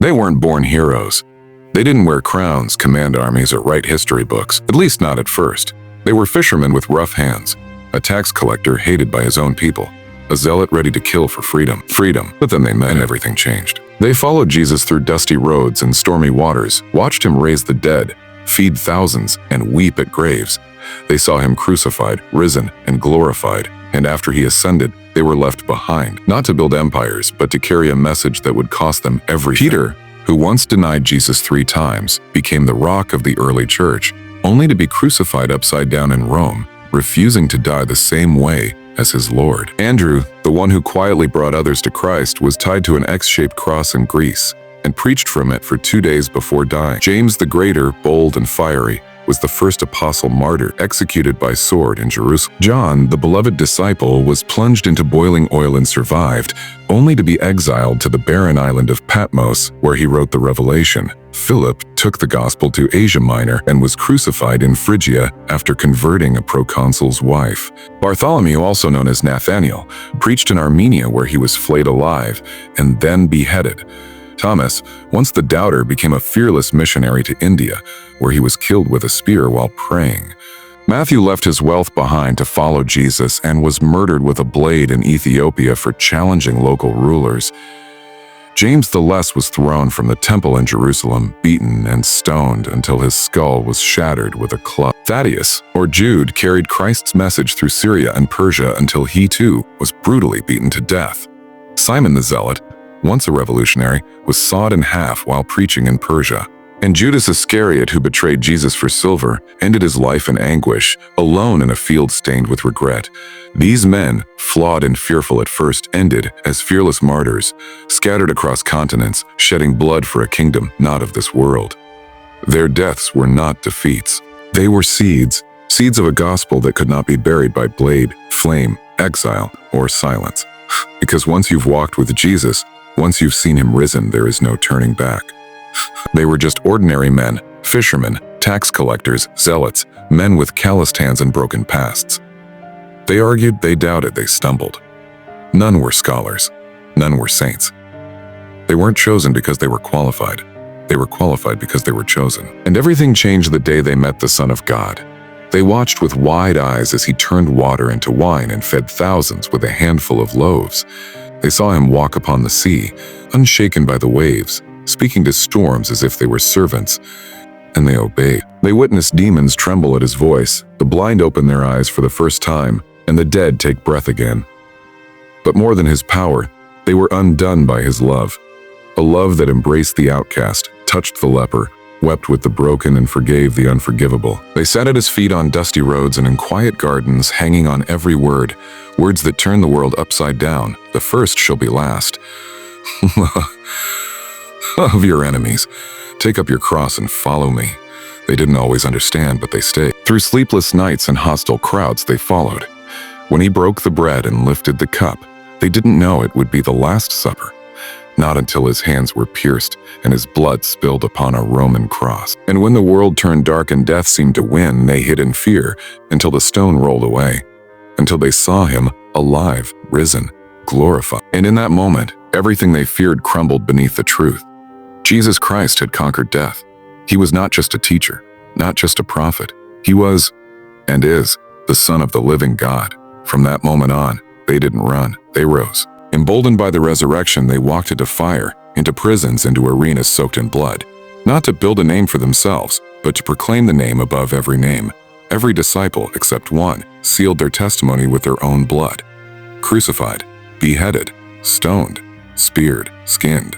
They weren't born heroes. They didn't wear crowns, command armies, or write history books, at least not at first. They were fishermen with rough hands, a tax collector hated by his own people, a zealot ready to kill for freedom. But then they met and everything changed. They followed Jesus through dusty roads and stormy waters, watched him raise the dead, feed thousands, and weep at graves. They saw him crucified, risen, and glorified, and after he ascended, they were left behind, not to build empires, but to carry a message that would cost them everything. Peter, who once denied Jesus 3 times, became the rock of the early church, only to be crucified upside down in Rome, refusing to die the same way as his Lord. Andrew, the one who quietly brought others to Christ, was tied to an X-shaped cross in Greece and preached from it for 2 days before dying. James the Greater, bold and fiery, was the first apostle martyr, executed by sword in Jerusalem. John, the beloved disciple, was plunged into boiling oil and survived, only to be exiled to the barren island of Patmos, where he wrote the Revelation. Philip took the gospel to Asia Minor and was crucified in Phrygia after converting a proconsul's wife. Bartholomew, also known as Nathanael, preached in Armenia, where he was flayed alive and then beheaded. Thomas, once the doubter, became a fearless missionary to India, where he was killed with a spear while praying. Matthew left his wealth behind to follow Jesus and was murdered with a blade in Ethiopia for challenging local rulers. James the Less was thrown from the temple in Jerusalem, beaten and stoned until his skull was shattered with a club. Thaddeus, or Jude, carried Christ's message through Syria and Persia until he too was brutally beaten to death. Simon the Zealot, once a revolutionary, was sawed in half while preaching in Persia. And Judas Iscariot, who betrayed Jesus for silver, ended his life in anguish, alone in a field stained with regret. These men, flawed and fearful at first, ended as fearless martyrs, scattered across continents, shedding blood for a kingdom not of this world. Their deaths were not defeats. They were seeds of a gospel that could not be buried by blade, flame, exile, or silence. Because once you've walked with Jesus, once you've seen him risen, there is no turning back. They were just ordinary men, fishermen, tax collectors, zealots, men with calloused hands and broken pasts. They argued, they doubted, they stumbled. None were scholars. None were saints. They weren't chosen because they were qualified. They were qualified because they were chosen. And everything changed the day they met the Son of God. They watched with wide eyes as he turned water into wine and fed thousands with a handful of loaves. They saw him walk upon the sea, unshaken by the waves, speaking to storms as if they were servants, and they obeyed. They witnessed demons tremble at his voice, the blind open their eyes for the first time, and the dead take breath again. But more than his power, they were undone by his love, a love that embraced the outcast, touched the leper, wept with the broken, and forgave the unforgivable. They sat at his feet on dusty roads and in quiet gardens, hanging on every word, words that turn the world upside down. The first shall be last. Love your enemies. Take up your cross and follow me. They didn't always understand, but they stayed. Through sleepless nights and hostile crowds, they followed. When he broke the bread and lifted the cup, they didn't know it would be the Last Supper. Not until his hands were pierced and his blood spilled upon a Roman cross. And when the world turned dark and death seemed to win, they hid in fear until the stone rolled away, until they saw him alive, risen, glorified. And in that moment, everything they feared crumbled beneath the truth. Jesus Christ had conquered death. He was not just a teacher, not just a prophet. He was, and is, the Son of the living God. From that moment on, they didn't run, they rose. Emboldened by the resurrection, they walked into fire, into prisons, into arenas soaked in blood. Not to build a name for themselves, but to proclaim the name above every name. Every disciple, except one, sealed their testimony with their own blood. Crucified, beheaded, stoned, speared, skinned.